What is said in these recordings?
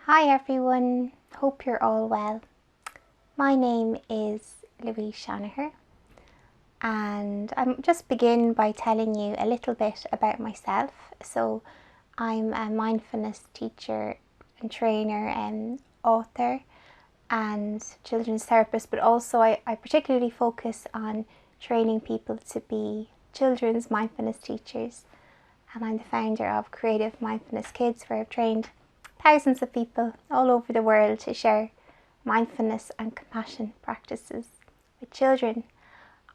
Hi everyone, hope you're all well. My name is Louise Shanaher and I'm just begin by telling you a little bit about myself. So I'm a mindfulness teacher and trainer and author and children's therapist, but also I particularly focus on training people to be children's mindfulness teachers, and I'm the founder of Creative Mindfulness Kids, where I've trained thousands of people all over the world to share mindfulness and compassion practices with children.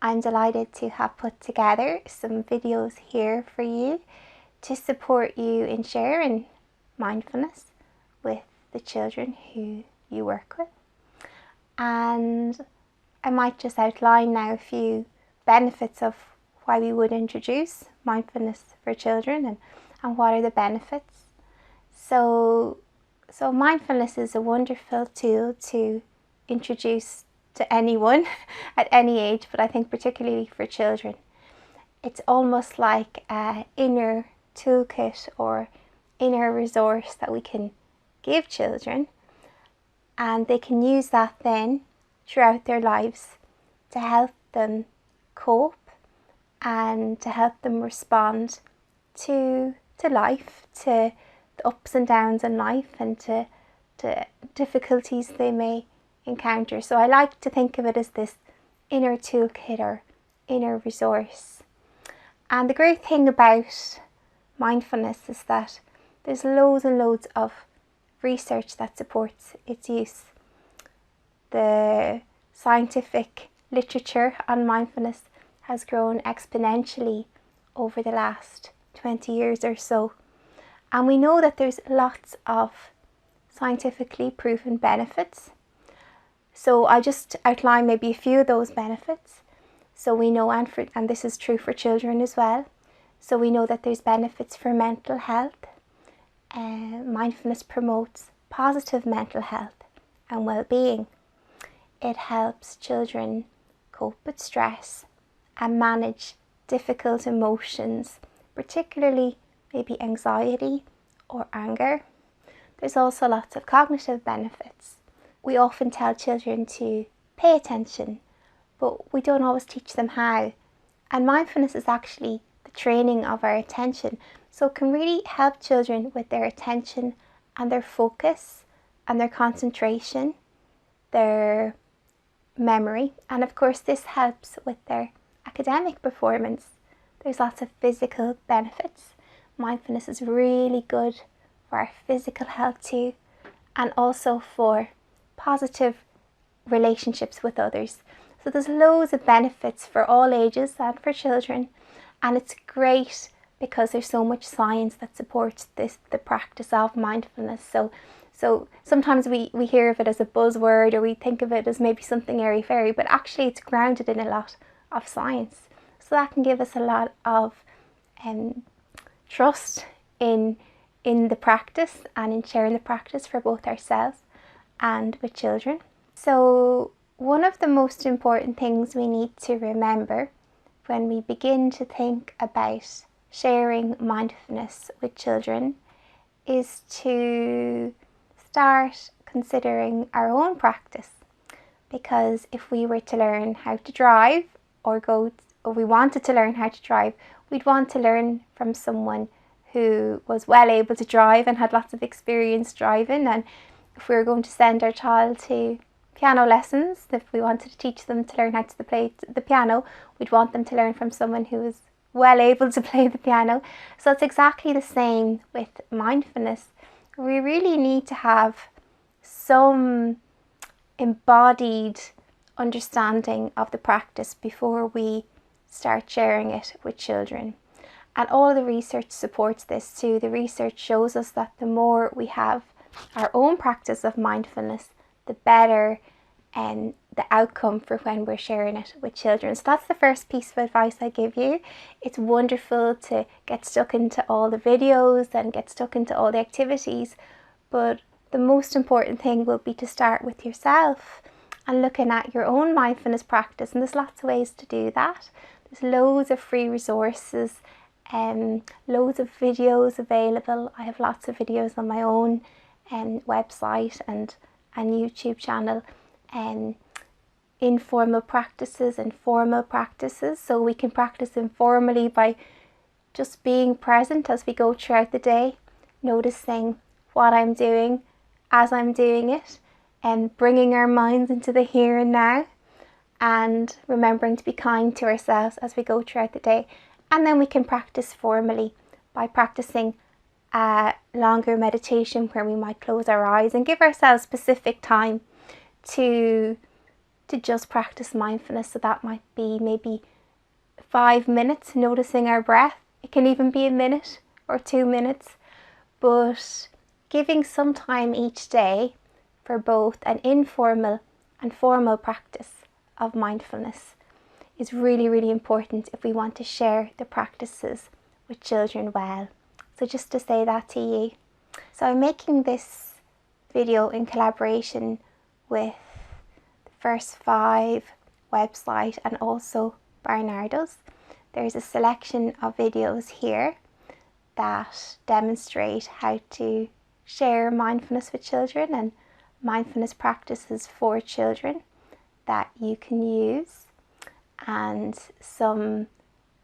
I'm delighted to have put together some videos here for you to support you in sharing mindfulness with the children who you work with. And I might just outline now a few benefits of why we would introduce mindfulness for children and what are the benefits. So mindfulness is a wonderful tool to introduce to anyone at any age, but I think particularly for children. It's almost like an inner toolkit or inner resource that we can give children, and they can use that then throughout their lives to help them cope and to help them respond to life, to the ups and downs in life, and to difficulties they may encounter. So I like to think of it as this inner toolkit or inner resource. And the great thing about mindfulness is that there's loads and loads of research that supports its use. The scientific literature on mindfulness has grown exponentially over the last 20 years or so. And we know that there's lots of scientifically proven benefits. So I just outline maybe a few of those benefits. So we know, and this is true for children as well. So we know that there's benefits for mental health. Mindfulness promotes positive mental health and well-being. It helps children cope with stress and manage difficult emotions, particularly maybe anxiety or anger. There's also lots of cognitive benefits. We often tell children to pay attention, but we don't always teach them how. And mindfulness is actually the training of our attention. So it can really help children with their attention and their focus and their concentration, their memory. And of course, this helps with their academic performance. There's lots of physical benefits. Mindfulness is really good for our physical health too, and also for positive relationships with others. So there's loads of benefits for all ages and for children, and it's great because there's so much science that supports the practice of mindfulness. So sometimes we hear of it as a buzzword, or we think of it as maybe something airy-fairy, but actually it's grounded in a lot of science. So that can give us a lot of trust in the practice and in sharing the practice for both ourselves and with children. So one of the most important things we need to remember when we begin to think about sharing mindfulness with children is to start considering our own practice. Because if we were to learn how to drive or we wanted to learn how to drive, we'd want to learn from someone who was well able to drive and had lots of experience driving. And if we were going to send our child to piano lessons, if we wanted to teach them to learn how to play the piano, we'd want them to learn from someone who was well able to play the piano. So it's exactly the same with mindfulness. We really need to have some embodied understanding of the practice before we start sharing it with children. And all the research supports this too. The research shows us that the more we have our own practice of mindfulness, the better the outcome for when we're sharing it with children. So that's the first piece of advice I give you. It's wonderful to get stuck into all the videos and get stuck into all the activities, but the most important thing will be to start with yourself and looking at your own mindfulness practice. And there's lots of ways to do that. There's loads of free resources, loads of videos available. I have lots of videos on my own website and YouTube channel, informal practices and formal practices, so we can practice informally by just being present as we go throughout the day, noticing what I'm doing as I'm doing it, and bringing our minds into the here and now, and remembering to be kind to ourselves as we go throughout the day. And then we can practice formally by practicing a longer meditation where we might close our eyes and give ourselves specific time to just practice mindfulness. So that might be maybe 5 minutes noticing our breath. It can even be a minute or 2 minutes, but giving some time each day for both an informal and formal practice of mindfulness is really, really important if we want to share the practices with children well. So just to say that to you. So I'm making this video in collaboration with the First 5 website and also Barnardo's. There's a selection of videos here that demonstrate how to share mindfulness with children and mindfulness practices for children that you can use, and some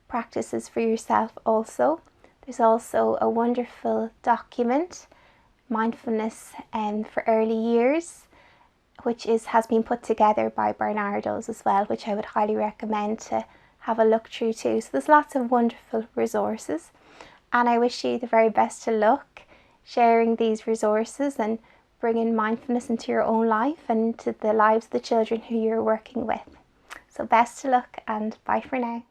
practices for yourself also. There's also a wonderful document, Mindfulness for Early Years, which has been put together by Barnardo's as well, which I would highly recommend to have a look through too. So there's lots of wonderful resources, and I wish you the very best of luck sharing these resources and bringing mindfulness into your own life and to the lives of the children who you're working with. So best of luck, and bye for now.